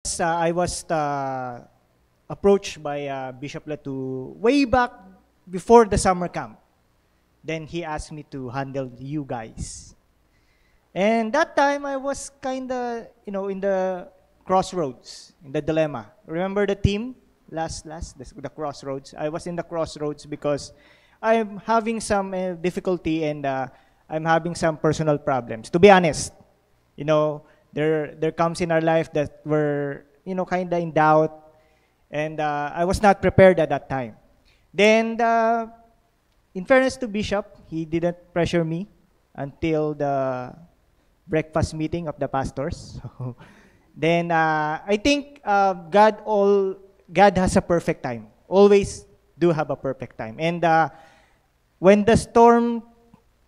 I was approached by Bishop Latu way back before the summer camp. Then he asked me to handle you guys. And that time I was kind of, in the crossroads, in the dilemma. Remember the team the crossroads? I was in the crossroads because I'm having some difficulty and I'm having some personal problems. To be honest, there comes in our life that we're, kind of in doubt, and I was not prepared at that time. Then, in fairness to Bishop, he didn't pressure me until the breakfast meeting of the pastors. Then I think God has a perfect time. Always do have a perfect time. And when the storm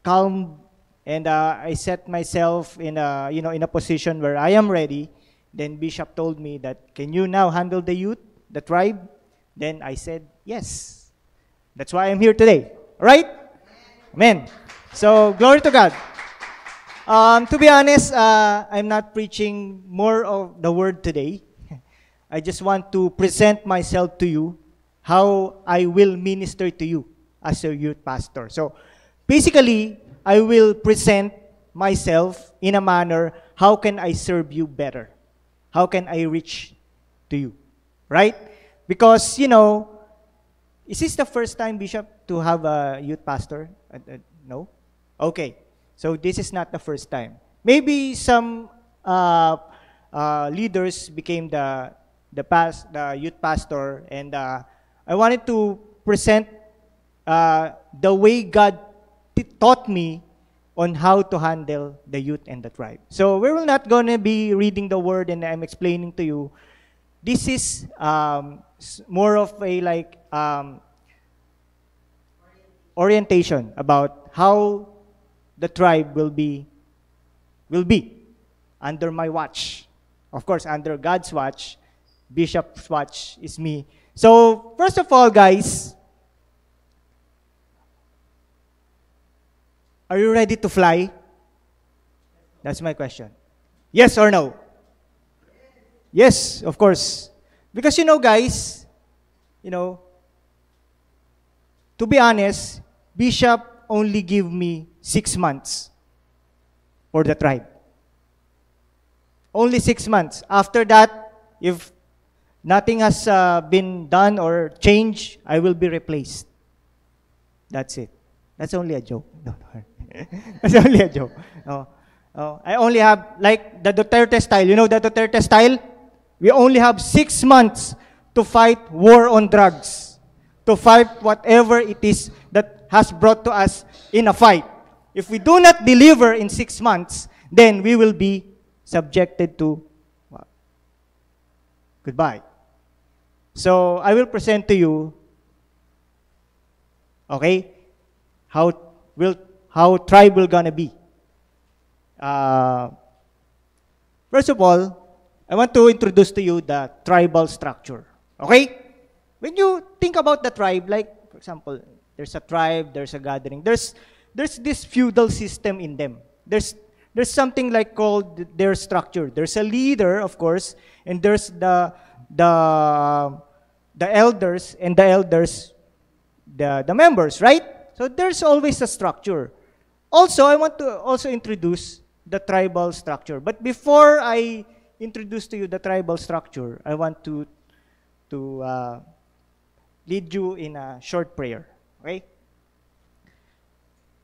calmed and I set myself in a position where I am ready, then Bishop told me that, can you now handle the youth, the tribe? Then I said, yes. That's why I'm here today. All right? Amen. So, glory to God. To be honest, I'm not preaching more of the word today. I just want to present myself to you, how I will minister to you as a youth pastor. So, basically, I will present myself in a manner, how can I serve you better? How can I reach to you? Right? Because, is this the first time, Bishop, to have a youth pastor? No? Okay. So this is not the first time. Maybe some leaders became the youth pastor, and I wanted to present the way God taught me on how to handle the youth and the tribe. So we will not going to be reading the word and I'm explaining to you. This is more of a orientation about how the tribe will be under my watch. Of course, under God's watch, Bishop's watch is me. So first of all, guys, are you ready to fly? That's my question. Yes or no? Yes, of course. Because guys, to be honest, Bishop only give me 6 months for the tribe. Only 6 months. After that, if nothing has been done or changed, I will be replaced. That's it. That's only a joke. No. That's only a joke. I only have, like the Duterte style. You know the Duterte style? We only have 6 months to fight war on drugs, to fight whatever it is that has brought to us in a fight. If we do not deliver in 6 months, then we will be subjected to goodbye. So I will present to you, okay, how tribe will gonna be. First of all, I want to introduce to you the tribal structure. Okay? When you think about the tribe, like, for example, there's a tribe, there's a gathering, there's this feudal system in them. There's something like called their structure. There's a leader, of course, and there's the elders, and the members, right? So there's always a structure. Also, I want to also introduce the tribal structure. But before I introduce to you the tribal structure, I want to lead you in a short prayer. Okay?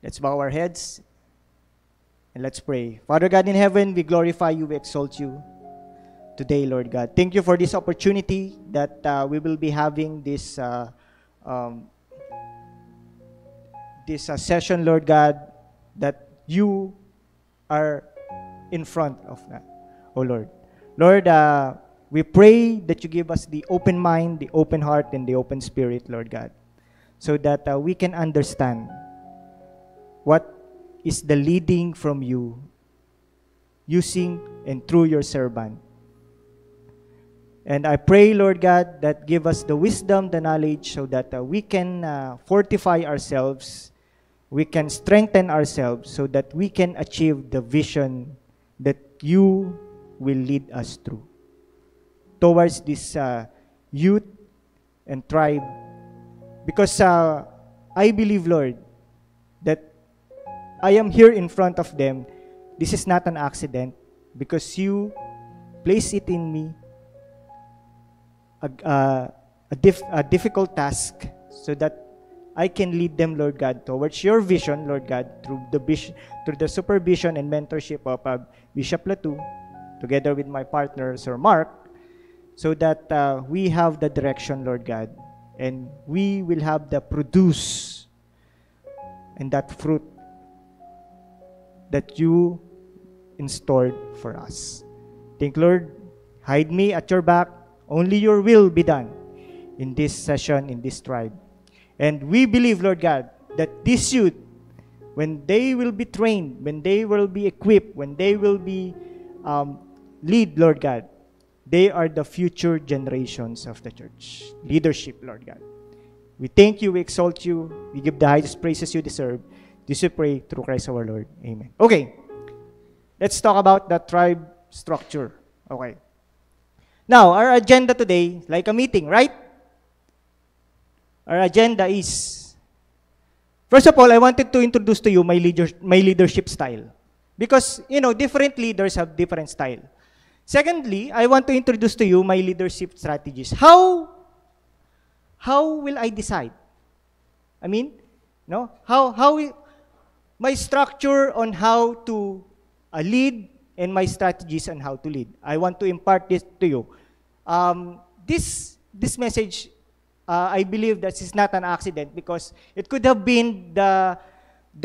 Let's bow our heads and let's pray. Father God in heaven, we glorify you, we exalt you today, Lord God. Thank you for this opportunity that we will be having this session, Lord God, that you are in front of that, oh Lord. Lord, we pray that you give us the open mind, the open heart, and the open spirit, Lord God, so that we can understand what is the leading from you, using and through your servant. And I pray, Lord God, that give us the wisdom, the knowledge, so that we can fortify ourselves, we can strengthen ourselves, so that we can achieve the vision that you will lead us through. towards this youth and tribe, because I believe, Lord, that I am here in front of them. This is not an accident, because you place it in me a difficult task, so that I can lead them, Lord God, towards your vision, Lord God, through the supervision and mentorship of Bishop Latu, together with my partner, Sir Mark, so that we have the direction, Lord God, and we will have the produce and that fruit that you installed for us. Think, Lord, hide me at your back. Only your will be done in this session, in this tribe. And we believe, Lord God, that this youth, when they will be trained, when they will be equipped, when they will be lead, Lord God, they are the future generations of the church. Leadership, Lord God. We thank you, we exalt you, we give the highest praises you deserve. This we pray through Christ our Lord. Amen. Okay, let's talk about the tribe structure. Okay. Now, our agenda today, like a meeting, right? Our agenda is, first of all, I wanted to introduce to you my leadership style. Because, different leaders have different style. Secondly, I want to introduce to you my leadership strategies. How will I decide? I mean, my structure on how to lead and my strategies on how to lead. I want to impart this to you. This message, I believe that is not an accident, because it could have been the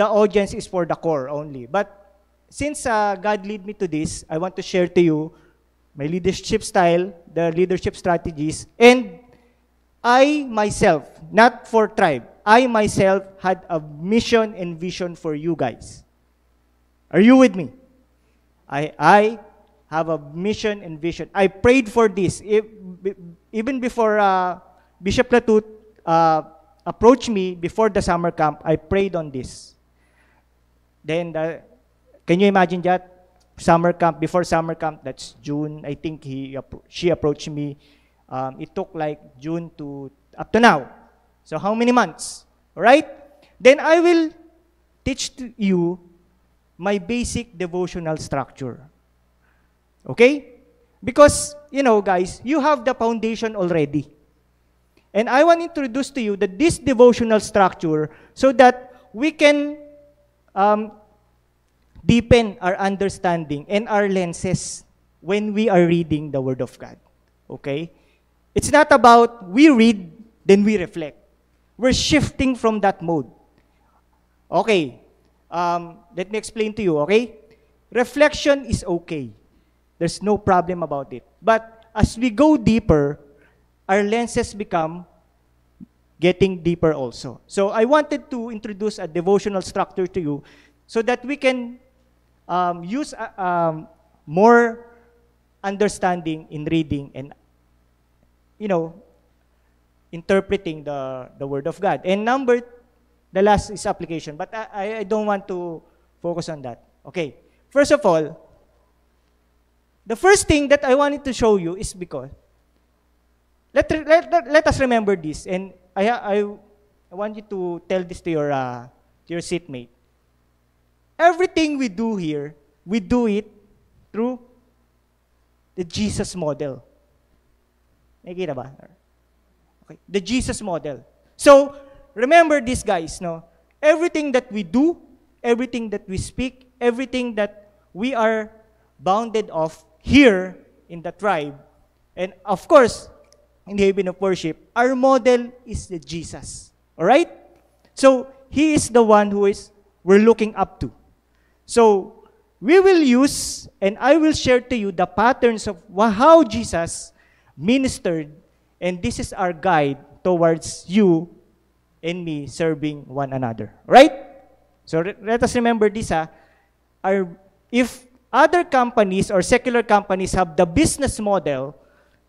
audience is for the core only. But since God led me to this, I want to share to you my leadership style, the leadership strategies, and I myself, not for tribe, I myself had a mission and vision for you guys. Are you with me? I have a mission and vision. I prayed for this. Even before Bishop Latut approached me before the summer camp, I prayed on this. Then, can you imagine that? Summer camp, before summer camp, that's June. I think she approached me. It took like June to up to now. So how many months? All right? Then I will teach to you my basic devotional structure. Okay? Because, guys, you have the foundation already. And I want to introduce to you this devotional structure so that we can deepen our understanding and our lenses when we are reading the Word of God. Okay? It's not about we read, then we reflect. We're shifting from that mode. Okay. Let me explain to you, okay? Reflection is okay. There's no problem about it. But as we go deeper, our lenses become getting deeper also. So I wanted to introduce a devotional structure to you so that we can use more understanding in reading and, interpreting the Word of God. And the last is application, but I don't want to focus on that. Okay. First of all, the first thing that I wanted to show you is because, let us remember this, and I want you to tell this to your seatmate. Everything we do here, we do it through the Jesus model. Nakikita ba? Okay. The Jesus model. So, remember this, guys, no? Everything that we do, everything that we speak, everything that we are bounded of here in the tribe, and of course, in the haven of worship, our model is the Jesus. All right? So, He is the one we're looking up to. So, we will use, and I will share to you the patterns of how Jesus ministered, and this is our guide towards you and me serving one another. Right? So let us remember this. If other companies or secular companies have the business model,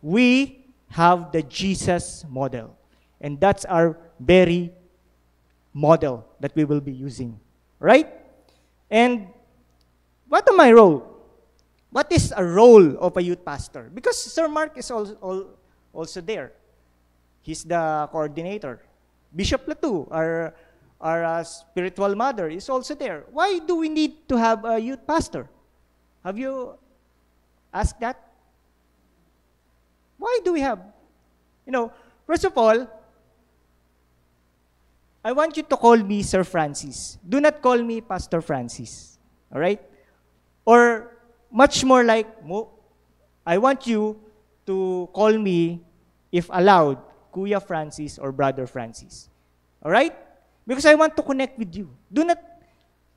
we have the Jesus model. And that's our very model that we will be using. Right? And what am my role? What is a role of a youth pastor? Because Sir Mark is also there. He's the coordinator. Bishop Latu, our spiritual mother, is also there. Why do we need to have a youth pastor? Have you asked that? Why do we have? First of all, I want you to call me Sir Francis. Do not call me Pastor Francis. All right? Or much more like, I want you to call me, if allowed, Kuya Francis or Brother Francis. All right? Because I want to connect with you. Do not,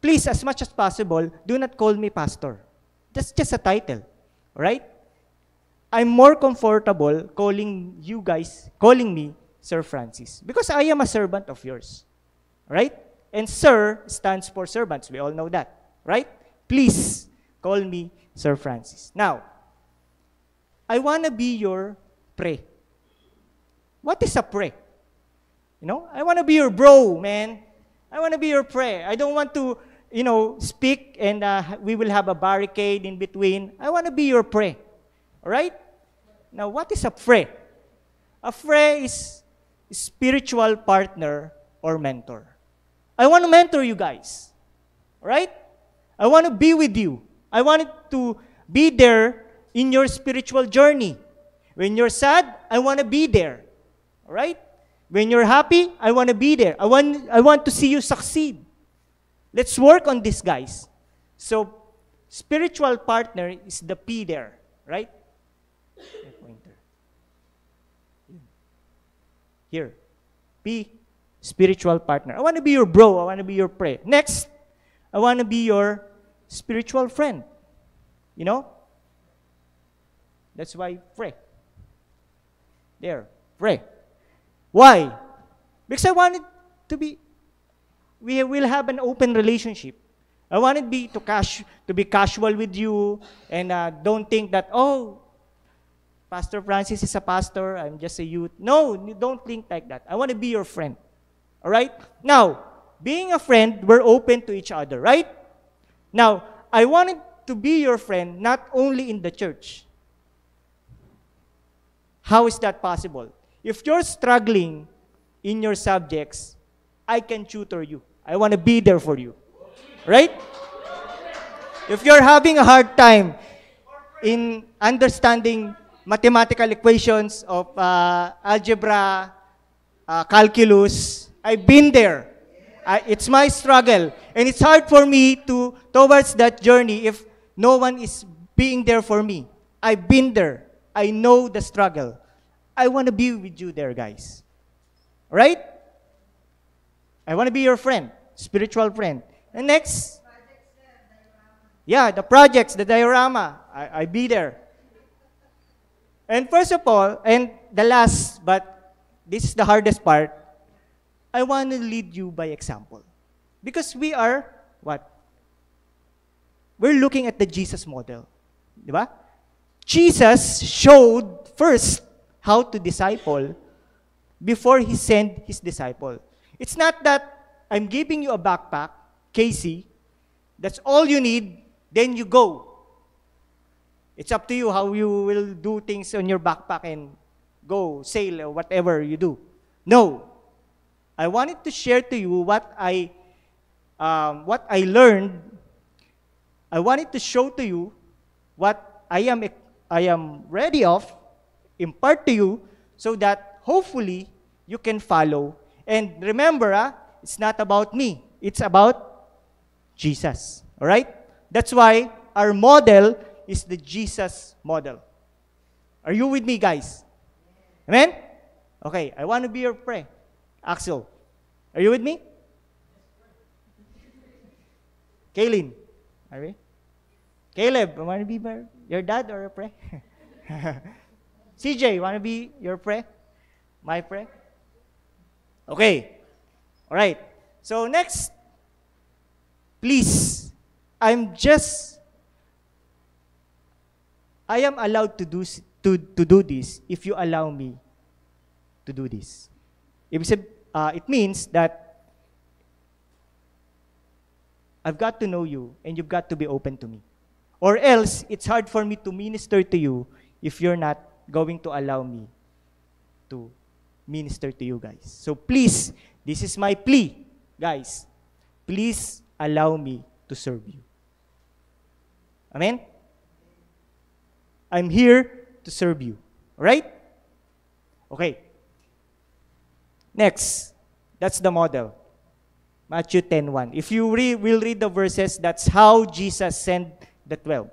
please, as much as possible, do not call me pastor. That's just a title. All right? I'm more comfortable calling me Sir Francis, because I am a servant of yours. Right? And Sir stands for servants. We all know that. Right? Please call me Sir Francis. Now, I want to be your pre. What is a pre? I want to be your bro, man. I want to be your pre. I don't want to, speak and we will have a barricade in between. I want to be your pre. All right? Now, what is a pre? A pre is spiritual partner or mentor. I want to mentor you guys. All right? I want to be with you. I want to be there in your spiritual journey. When you're sad, I want to be there. All right? When you're happy, I want to be there. I want to see you succeed. Let's work on this, guys. So, spiritual partner is the P there, right? Here. P, spiritual partner. I want to be your bro. I want to be your pre. Next, I want to be your spiritual friend. That's why pray. There, pray. Why? Because I want it to be, we will have an open relationship. I want it to be casual with you, and don't think that, Pastor Francis is a pastor, I'm just a youth. No, don't think like that. I want to be your friend. All right? Now, being a friend, we're open to each other, right? Now, I wanted to be your friend not only in the church. How is that possible? If you're struggling in your subjects, I can tutor you. I want to be there for you. Right? If you're having a hard time in understanding mathematical equations of algebra, calculus, I've been there. It's my struggle. And it's hard for me towards that journey if no one is being there for me. I've been there. I know the struggle. I want to be with you there, guys. Right? I want to be your friend, spiritual friend. And next, the projects, the diorama, I be there. And first of all, and the last, but this is the hardest part, I want to lead you by example. Because we are, what? We're looking at the Jesus model. Diba? Jesus showed first how to disciple before he sent his disciple. It's not that I'm giving you a backpack, Casey, that's all you need, then you go. It's up to you how you will do things on your backpack and go sail or whatever you do. No. I wanted to share to you what I learned. I wanted to show to you what I am ready of, impart to you, so that hopefully you can follow. And remember, it's not about me. It's about Jesus. All right? That's why our model is the Jesus model. Are you with me, guys? Amen? Okay, I want to be your friend. Axel, are you with me? Kaylin, are we? Caleb, you want to be your dad or a pre? CJ, want to be your pre? My pre? Okay. All right. So next, please, I am allowed to do this if you allow me to do this. It means that I've got to know you and you've got to be open to me. Or else, it's hard for me to minister to you if you're not going to allow me to minister to you guys. So please, this is my plea, guys. Please allow me to serve you. Amen? I'm here to serve you. Alright? Okay. Next, that's the model. Matthew 10:1. If you will read the verses, that's how Jesus sent the 12.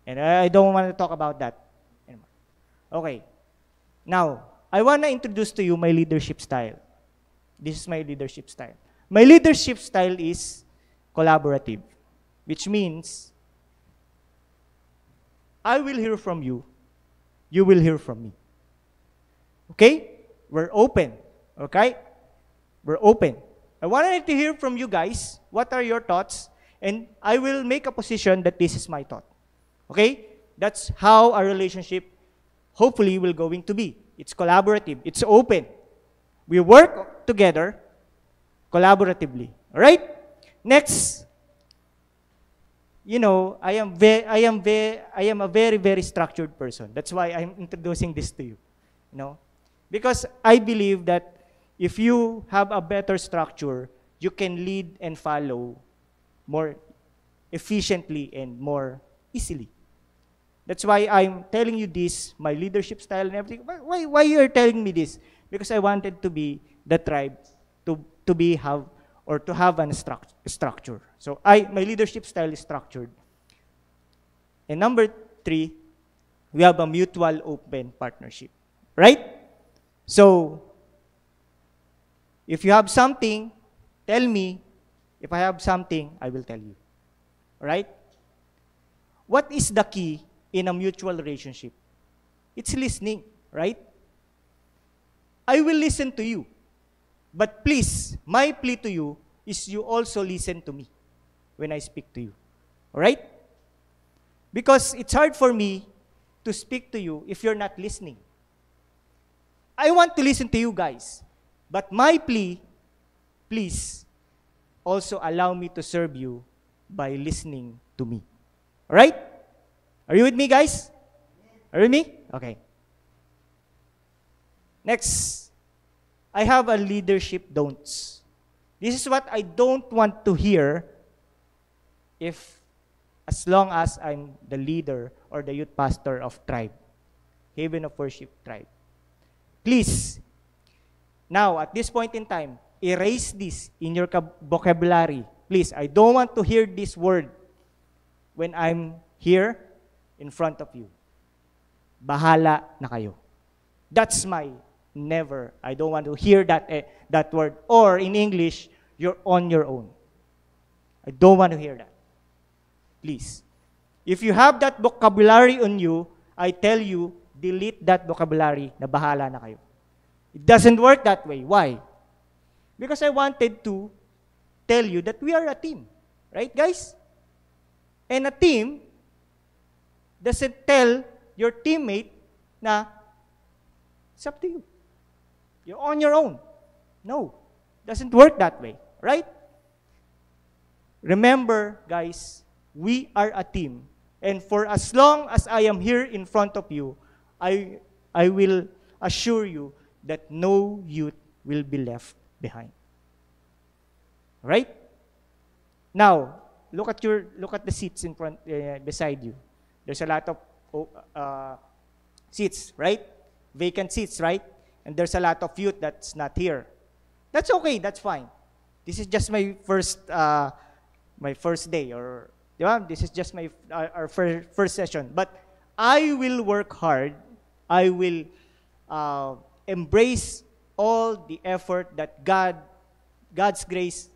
And I don't want to talk about that anymore. Okay. Now, I want to introduce to you my leadership style. This is my leadership style. My leadership style is collaborative, which means I will hear from you, you will hear from me. Okay? We're open. Okay? We're open. I wanted to hear from you guys. What are your thoughts? And I will make a position that this is my thought. Okay? That's how our relationship hopefully will going to be. It's collaborative. It's open. We work together collaboratively. All right? Next, you know, I am a very, very structured person. That's why I'm introducing this to you. You know? Because I believe that if you have a better structure, you can lead and follow more efficiently and more easily. That's why I'm telling you this, my leadership style and everything. Why you are telling me this? Because I wanted to be the tribe to have a structure. So my leadership style is structured. And number 3, we have a mutual open partnership. Right? So, if you have something, tell me. If I have something, I will tell you. Right? What is the key in a mutual relationship? It's listening, right? I will listen to you. But please, my plea to you is you also listen to me when I speak to you. All right? Because it's hard for me to speak to you if you're not listening. I want to listen to you guys. But my plea, please, also allow me to serve you by listening to me. All right? Are you with me, guys? Are you with me? Okay. Next, I have a leadership don'ts. This is what I don't want to hear as long as I'm the leader or the youth pastor of Tribe, Haven of Worship Tribe. Please, now, at this point in time, erase this in your vocabulary. Please, I don't want to hear this word when I'm here in front of you. Bahala na kayo. That's my never. I don't want to hear that word. Or in English, you're on your own. I don't want to hear that. Please. If you have that vocabulary on you, I tell you, delete that vocabulary na bahala na kayo. It doesn't work that way. Why? Because I wanted to tell you that we are a team. Right, guys? And a team doesn't tell your teammate na it's up to you. You're on your own. No. Doesn't work that way. Right? Remember, guys, we are a team. And for as long as I am here in front of you, I will assure you that no youth will be left behind. Right? Now, look at the seats in front beside you. There's a lot of seats, right? Vacant seats, right? And there's a lot of youth that's not here. That's okay. That's fine. This is just my first day, or this is just our first session. But I will work hard. I will embrace all the effort that God's grace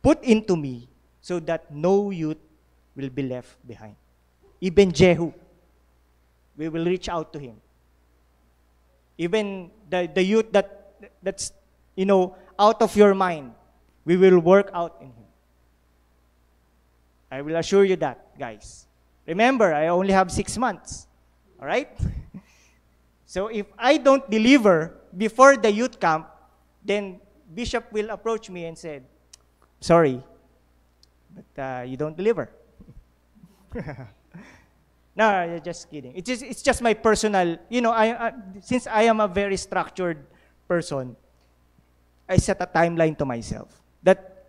put into me so that no youth will be left behind. Even Jehu, we will reach out to him. Even the youth that's out of your mind, we will work out in him. I will assure you that, guys. Remember, I only have 6 months. All right? So if I don't deliver before the youth camp, then Bishop will approach me and said, sorry, but you don't deliver. No, you're just kidding. It's just my personal, since I am a very structured person, I set a timeline to myself. That,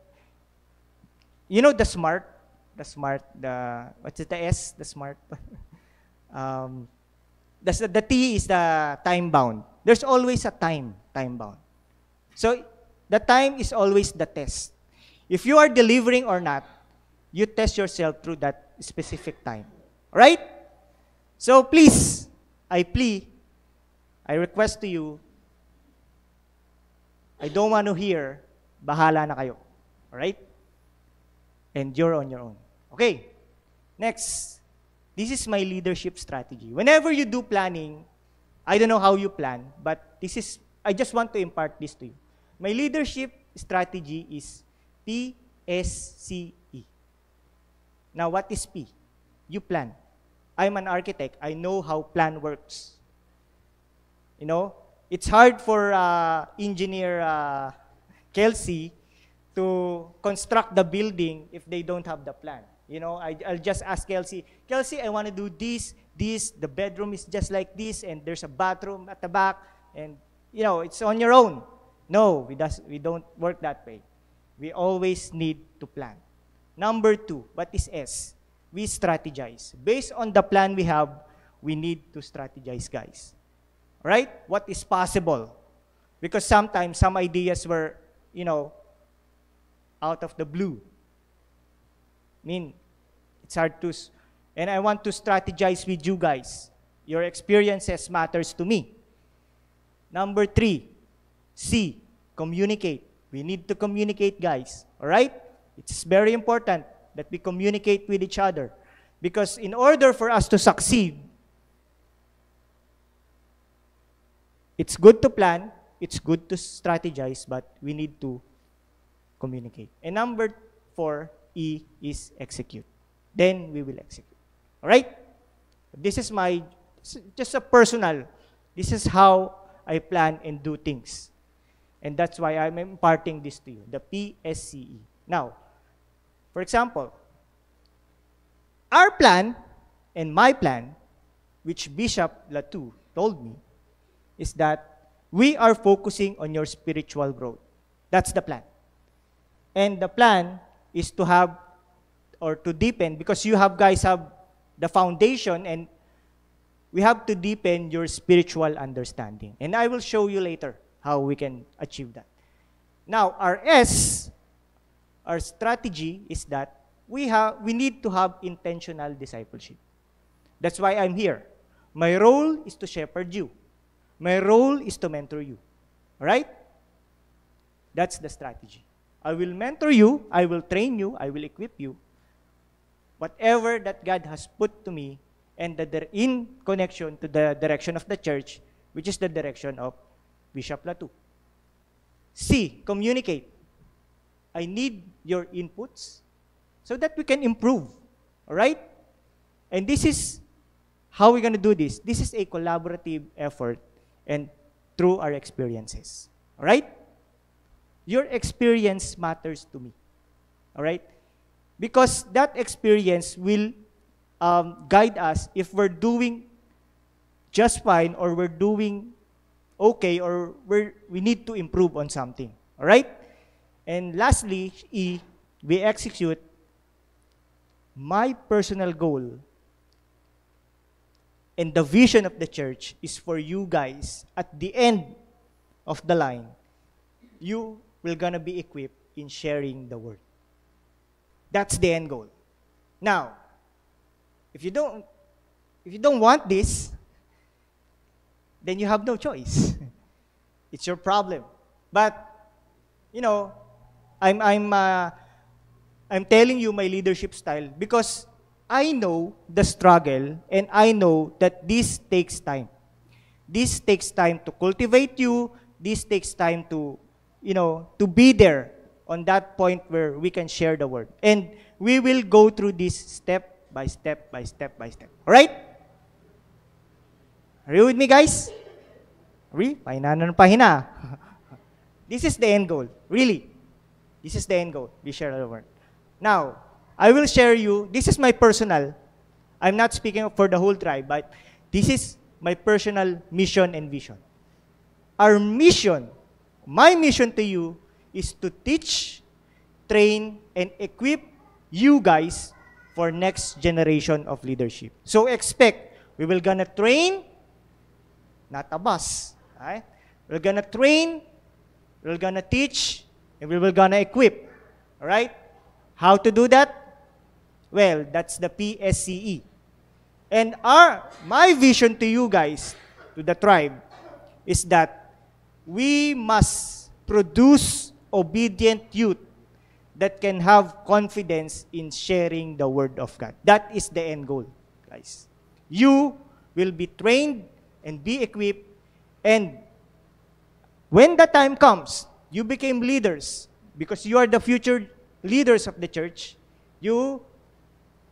what's it, the S, the smart? um, the T is the time bound. There's always a time bound. So, the time is always the test. If you are delivering or not, you test yourself through that specific time. Right? So please, I request to you, I don't want to hear, bahala na kayo. Alright? And you're on your own. Okay. Next. This is my leadership strategy. Whenever you do planning, I don't know how you plan, but I just want to impart this to you. My leadership strategy is PSCE. Now, what is P? You plan. I'm an architect. I know how plan works. It's hard for engineer Kelsey to construct the building if they don't have the plan. I'll just ask Kelsey, I want to do this, the bedroom is just like this, and there's a bathroom at the back, and, it's on your own. No, we don't work that way. We always need to plan. Number 2, what is S? We strategize. Based on the plan we have, we need to strategize, guys. Right? What is possible? Because sometimes some ideas were, out of the blue. It's hard to, and I want to strategize with you guys. Your experiences matters to me. Number 3, C, communicate. We need to communicate, guys. All right? It's very important that we communicate with each other. Because in order for us to succeed, it's good to plan, it's good to strategize, but we need to communicate. And number 4, E, is execute. Then we will execute. All right? This is just a personal, this is how I plan and do things. And that's why I'm imparting this to you, the PSCE. Now, for example, our plan and my plan, which Bishop Latu told me, is that we are focusing on your spiritual growth. That's the plan. And the plan is to have or to deepen, because you guys have the foundation, and we have to deepen your spiritual understanding. And I will show you later how we can achieve that. Now, our S, our strategy is that we need to have intentional discipleship. That's why I'm here. My role is to shepherd you. My role is to mentor you. All right? That's the strategy. I will mentor you, I will train you, I will equip you. Whatever that God has put to me, and in connection to the direction of the church, which is the direction of Bishop Latu. C, communicate. I need your inputs so that we can improve. All right? And this is how we're going to do this. This is a collaborative effort and through our experiences. All right? Your experience matters to me. All right? Because that experience will guide us if we're doing just fine, or we're doing okay, or we need to improve on something. All right? And lastly, E, we execute. My personal goal and the vision of the church is for you guys, at the end of the line, you will gonna be equipped in sharing the word. That's the end goal. Now, if you don't want this, then you have no choice. It's your problem. But I'm telling you my leadership style because I know the struggle, and I know that this takes time. This takes time to cultivate you. This takes time to be there on that point where we can share the word. And we will go through this step by step by step by step. All right? Are you with me, guys? Pahina na ng pahina. This is the end goal. Really. This is the end goal. We share the word. Now, I will share you, this is my personal, I'm not speaking for the whole tribe, but this is my personal mission and vision. Our mission, my mission to you, is to teach, train, and equip you guys for next generation of leadership. So expect, we will gonna train, not a bus. Right? We're gonna train, we're gonna teach, and we will gonna equip. All right? How to do that? Well, that's the PSCE. And my vision to you guys, to the tribe, is that we must produce obedient youth that can have confidence in sharing the Word of God. That is the end goal, guys. You will be trained and be equipped, and when the time comes, you became leaders, because you are the future leaders of the church, you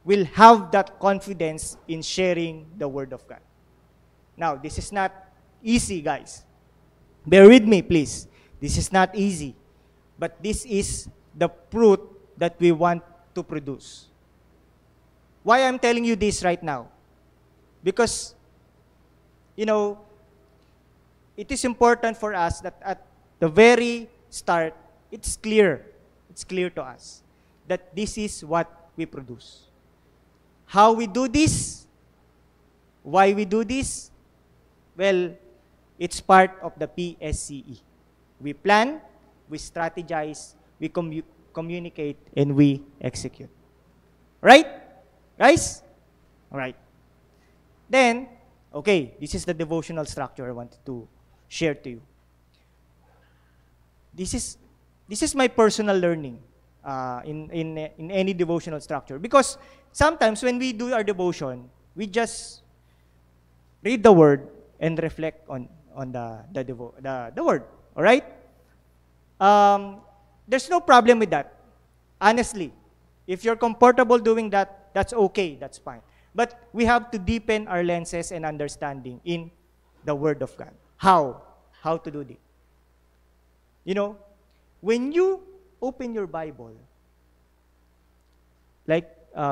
will have that confidence in sharing the Word of God. Now, this is not easy, guys. Bear with me, please. This is not easy. But this is the fruit that we want to produce. Why I'm telling you this right now? Because, you know, it is important for us that at the very start, it's clear to us that this is what we produce. How we do this? Why we do this? Well, it's part of the PSCE. We plan, we strategize, we communicate, and we execute. Right? Guys? All right. Then, okay, this is the devotional structure I wanted to share to you. This is my personal learning in any devotional structure. Because sometimes when we do our devotion, we just read the Word and reflect on the Word. All right? There's no problem with that. Honestly, if you're comfortable doing that, that's okay, that's fine. But we have to deepen our lenses and understanding in the Word of God. How? How to do this? You know, when you open your Bible, like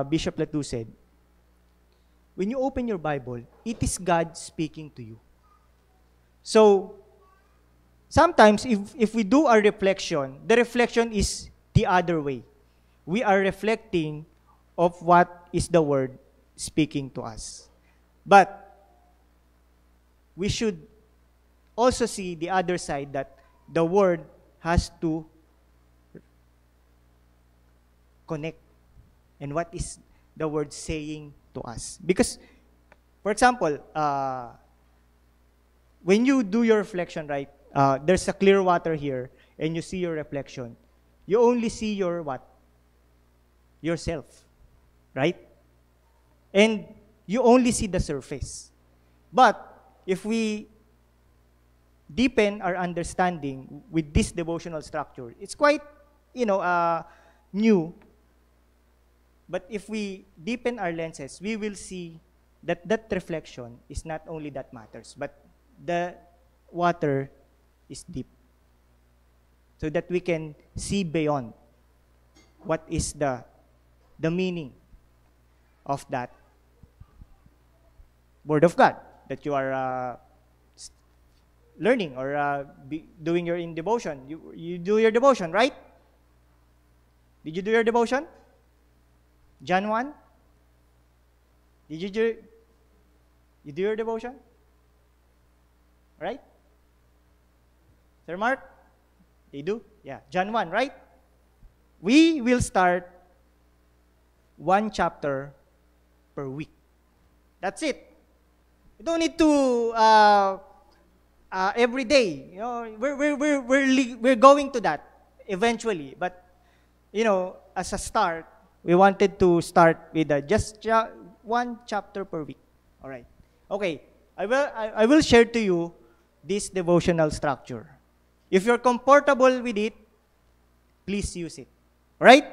Bishop Latu said, when you open your Bible, it is God speaking to you. So, sometimes if we do our reflection, the reflection is the other way. We are reflecting of what is the Word speaking to us. But we should also see the other side, that the Word has to connect. And what is the Word saying to us? Because, for example, when you do your reflection, right, there's a clear water here, and you see your reflection, you only see your what? Yourself, right? And you only see the surface. But if we deepen our understanding with this devotional structure, it's quite, new. But if we deepen our lenses, we will see that that reflection is not only that matters, but the water is deep. So that we can see beyond what is the meaning of that Word of God that you are learning or doing your in devotion. You do your devotion, right? Did you do your devotion? John 1? Did you do your devotion? Right? Sir Mark? They do? Yeah. John 1, right? We will start 1 chapter per week. That's it. You don't need to every day. You know, we're going to that eventually. But as a start, we wanted to start with just 1 chapter per week. All right. Okay. I will share to you this devotional structure. If you're comfortable with it, please use it. All right?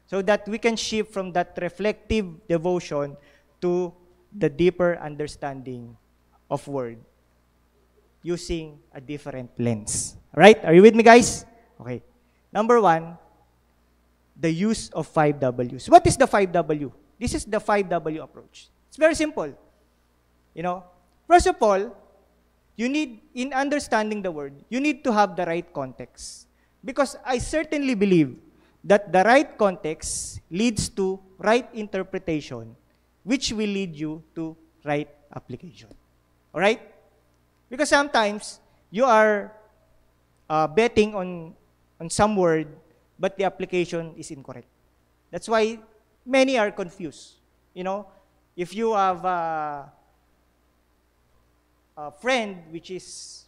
So that we can shift from that reflective devotion to the deeper understanding of Word using a different lens. All right? Are you with me, guys? Okay. Number 1, the use of 5 Ws. What is the 5 W? This is the 5W approach. It's very simple. You know, first of all, you need, in understanding the word, you need to have the right context. Because I certainly believe that the right context leads to right interpretation, which will lead you to right application. All right? Because sometimes you are betting on some word, but the application is incorrect. That's why many are confused. You know, if you have a friend which is,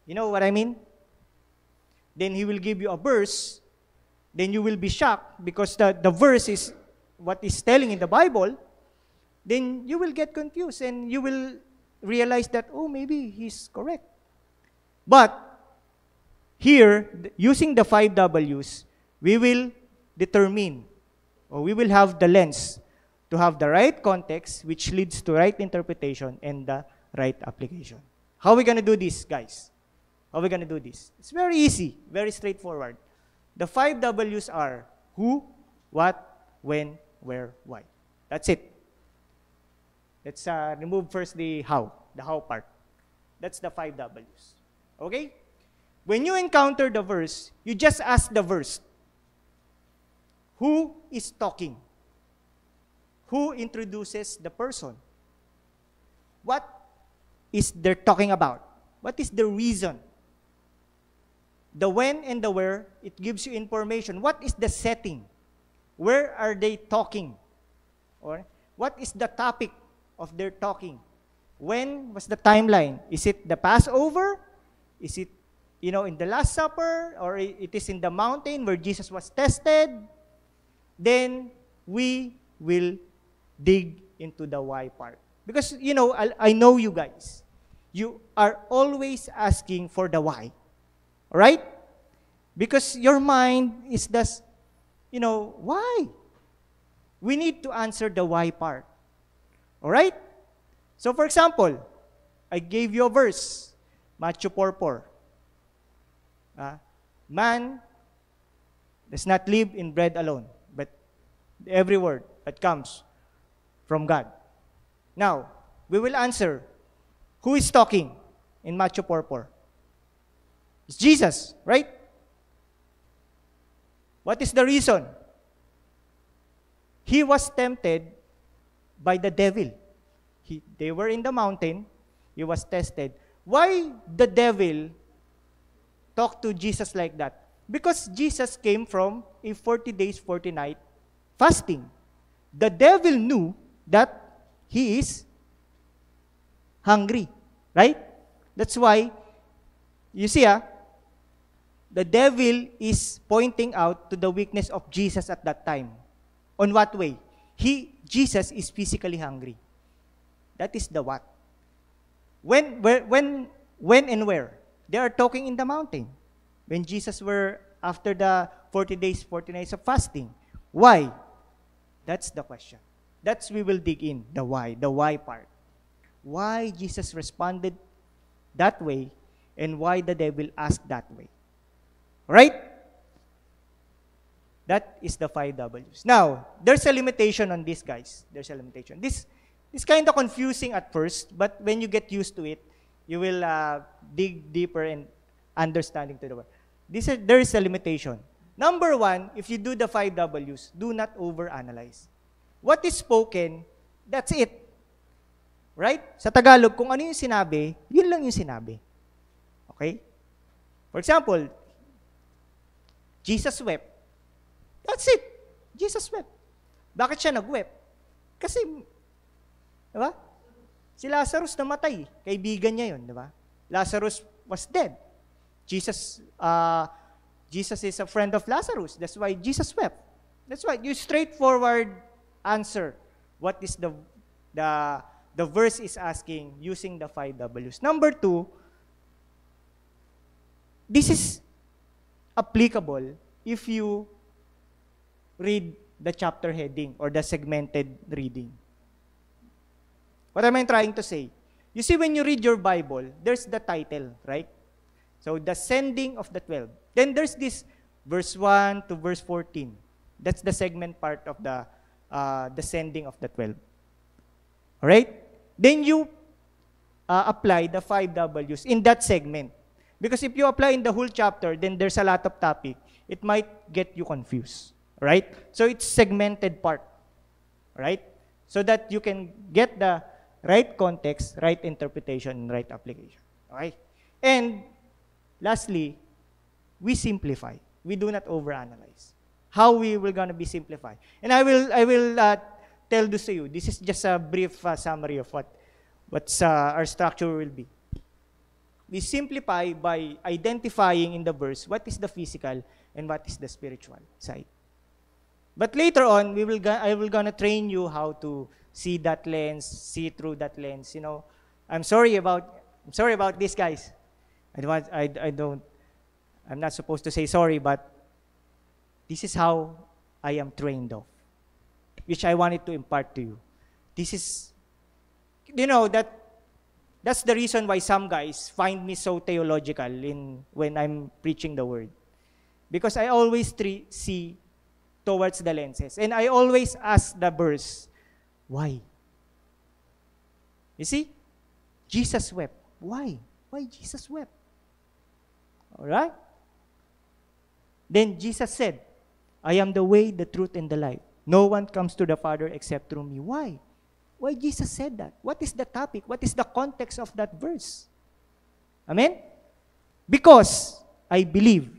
you know what I mean? Then he will give you a verse, then you will be shocked because the verse is what is telling in the Bible, then you will get confused and you will realize that, oh, maybe he's correct. But here, using the 5 W's, we will determine, or we will have the lens to have the right context, which leads to right interpretation and the right application. How are we going to do this, guys? How are we going to do this? It's very easy, very straightforward. The 5 W's are who, what, when, where, why. That's it. Let's remove first the how part. That's the 5 W's. Okay? When you encounter the verse, you just ask the verse, who is talking? Who introduces the person? What is they talking about? What is the reason? The when and the where, it gives you information. What is the setting? Where are they talking? Or what is the topic of their talking? When was the timeline? Is it the Passover? Is it, you know, in the Last Supper? Or it is in the mountain where Jesus was tested? Then we will dig into the why part. Because, you know, I know you guys. You are always asking for the why. All right? Because your mind is just, you know, why? We need to answer the why part. All right? So, for example, I gave you a verse, Matthew 4:4. Man does not live in bread alone, but every word that comes from God. Now, we will answer, who is talking in Matthew 4:4? It's Jesus, right? What is the reason? He was tempted by the devil. They were in the mountain. He was tested. Why the devil talked to Jesus like that? Because Jesus came from a 40 days, 40 night fasting. The devil knew that he is hungry, right? That's why, you see, the devil is pointing out to the weakness of Jesus at that time. On what way? Jesus is physically hungry. That is the what. When and where? They are talking in the mountain. When Jesus were after the 40 days, 40 nights of fasting. Why? That's the question. That's we will dig in, the why part. Why Jesus responded that way and why the devil asked that way. Right? That is the 5 W's. Now, there's a limitation on this, guys. There's a limitation. This is kind of confusing at first, but when you get used to it, you will dig deeper and understanding to the word. There is a limitation. Number one, if you do the 5 W's, do not overanalyze. What is spoken, that's it. Right? Sa Tagalog, kung ano yung sinabi, yun lang yung sinabi. Okay? For example, Jesus wept. That's it. Jesus wept. Bakit siya nag-wept? Kasi, di ba? Si Lazarus namatay. Kaibigan niya yun, di ba? Lazarus was dead. Jesus is a friend of Lazarus. That's why Jesus wept. That's why you straightforward answer what is the verse is asking using the 5 W's. Number two, this is applicable if you read the chapter heading or the segmented reading. What am I trying to say? You see, when you read your Bible, there's the title, right? So, the sending of the 12. Then there's this verse 1 to verse 14. That's the segment part of the the sending of the 12. All right? Then you apply the 5 W's in that segment. Because if you apply in the whole chapter, then there's a lot of topic. It might get you confused. All right? So it's segmented part. All right? So that you can get the right context, right interpretation, and right application. Okay? And lastly, we simplify. We do not overanalyze. How we will gonna be simplified? And I will tell this to you. This is just a brief summary of what's our structure will be. We simplify by identifying in the verse what is the physical and what is the spiritual side. But later on, I will gonna train you how to see that lens, see through that lens. You know, I'm sorry about this, guys. I'm not supposed to say sorry, but this is how I am trained of, which I wanted to impart to you. This is, you know, that's the reason why some guys find me so theological when I'm preaching the word. Because I always see towards the lenses. And I always ask the verse, why? You see? Jesus wept. Why? Why Jesus wept? All right? Then Jesus said, I am the way, the truth, and the life. No one comes to the Father except through me. Why? Why Jesus said that? What is the topic? What is the context of that verse? Amen? Because I believe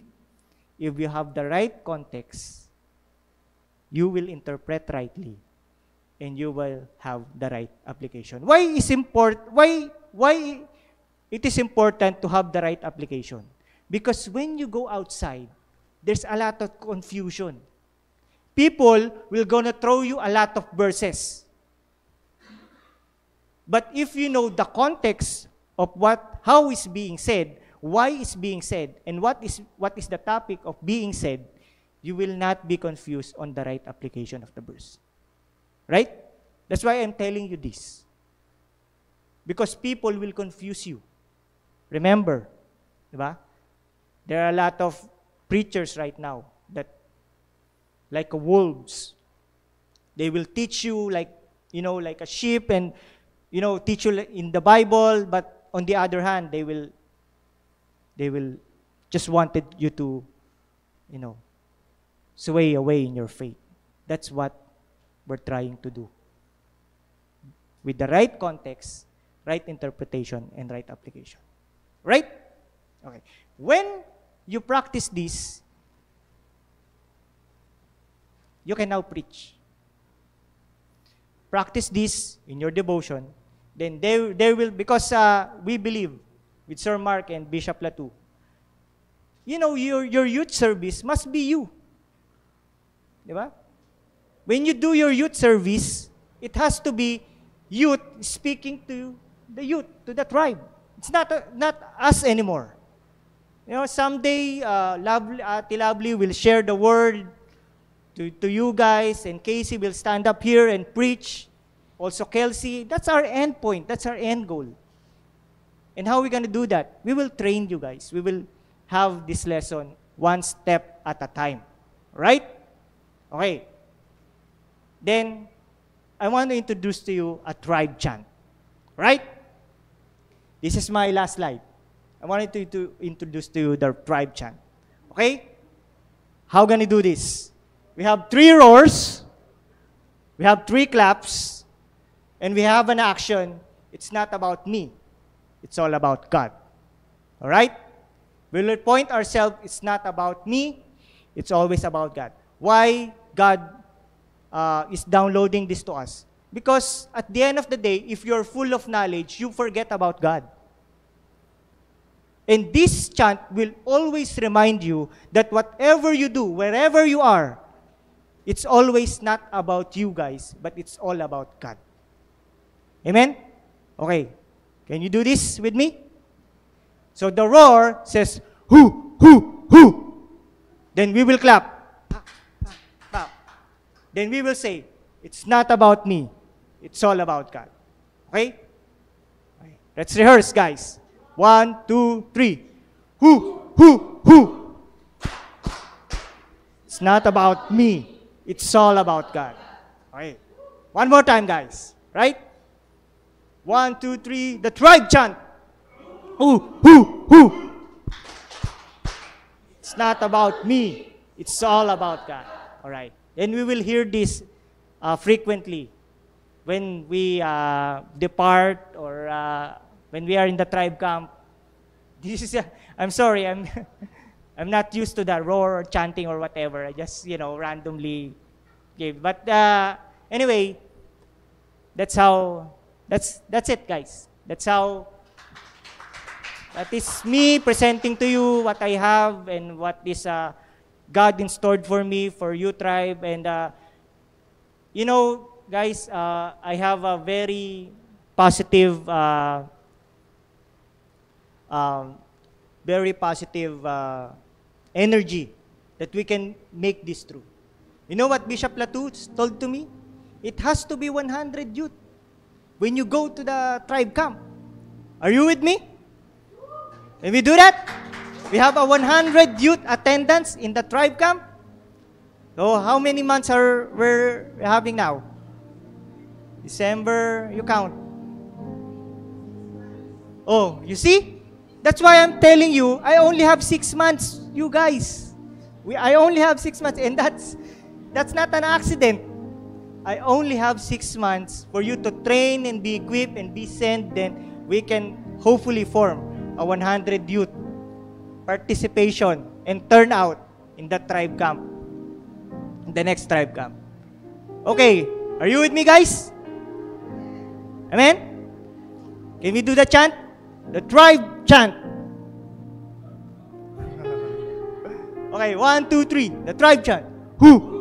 if you have the right context, you will interpret rightly and you will have the right application. Why it is important to have the right application? Because when you go outside, there's a lot of confusion. People will gonna throw you a lot of verses. But if you know the context of how is being said, why is being said, and what is the topic of being said, you will not be confused on the right application of the verse. Right? That's why I'm telling you this. Because people will confuse you. Remember, diba? There are a lot of preachers right now that, like wolves, they will teach you like a sheep and, teach you in the Bible, but on the other hand, they will just wanted you to, sway away in your faith. That's what we're trying to do. With the right context, right interpretation, and right application. Right? Okay. When you practice this, you can now preach. Practice this in your devotion. Then there will, because we believe with Sir Mark and Bishop Latu, your youth service must be you. Diba? When you do your youth service, it has to be youth speaking to the youth, to the tribe. It's not us anymore. Someday, Lovely will share the word to you guys, and Casey will stand up here and preach. Also Kelsey. That's our end point. That's our end goal. And how are we going to do that? We will train you guys. We will have this lesson one step at a time. Right? Okay. Then, I want to introduce to you a tribe chant. Right? This is my last slide. I wanted to introduce to you the tribe chant. Okay? How gonna do this? We have 3 roars, we have 3 claps, and we have an action. It's not about me. It's all about God. All right? We will point ourselves, it's not about me. It's always about God. Why God is downloading this to us? Because at the end of the day, if you're full of knowledge, you forget about God. And this chant will always remind you that whatever you do, wherever you are, it's always not about you guys, but it's all about God. Amen? Okay. Can you do this with me? So the roar says, "Hoo, hoo, hoo." Then we will clap. Pa, pa, pa. Then we will say, "It's not about me. It's all about God." Okay? Okay. Let's rehearse, guys. 1, 2, 3. Hoo, hoo, hoo. It's not about me. It's all about God. Okay. One more time, guys. Right? 1, 2, 3. The tribe chant. Who. It's not about me. It's all about God. All right. And we will hear this frequently when we depart or when we are in the tribe camp. This is I'm sorry, I'm not used to that roar or chanting or whatever. I just randomly gave. But anyway, that's it, guys. That is me presenting to you what I have and what is God installed for me, for you tribe. And guys, I have a very positive energy that we can make this true. You know what Bishop Latu told to me? It has to be 100 youth when you go to the tribe camp. Are you with me? Can we do that? We have a 100 youth attendance in the tribe camp. So how many months are we're having now? December, you count. Oh, you see? That's why I'm telling you, I only have 6 months, you guys. I only have 6 months, and that's not an accident. I only have 6 months for you to train and be equipped and be sent. Then we can hopefully form a 100 youth participation and turnout in that tribe camp, in the next tribe camp. Okay, are you with me, guys? Amen? Can we do the chant? The tribe chant. Okay, 1, 2, 3. The tribe chant. Who.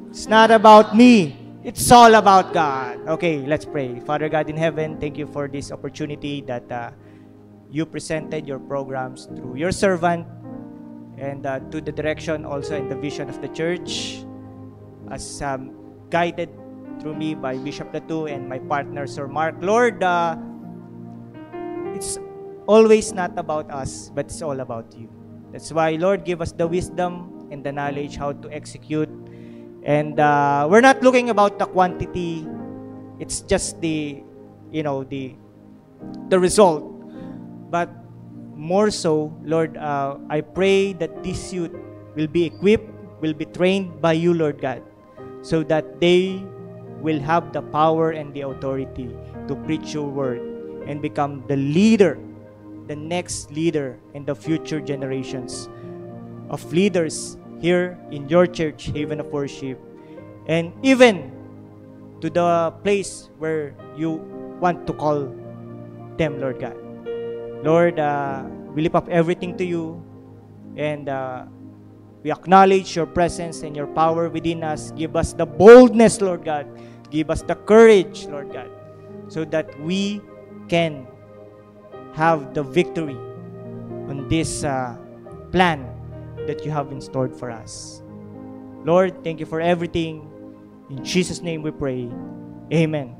It's not about me. It's all about God. Okay, let's pray. Father God in heaven, thank you for this opportunity that you presented your programs through your servant and to the direction also and the vision of the church as guided through me by Bishop Latu and my partner, Sir Mark. Lord, it's always not about us, but it's all about you. That's why, Lord, give us the wisdom and the knowledge how to execute. And we're not looking about the quantity. It's just the result. But more so, Lord, I pray that this youth will be equipped, will be trained by you, Lord God, so that they will have the power and the authority to preach your word and become the leader, the next leader in the future generations of leaders here in your church, Haven of Worship, and even to the place where you want to call them, Lord God. Lord, we lift up everything to you, and we acknowledge your presence and your power within us. Give us the boldness, Lord God. Give us the courage, Lord God, so that we can have the victory on this plan that you have in store for us. Lord, thank you for everything. In Jesus' name we pray. Amen.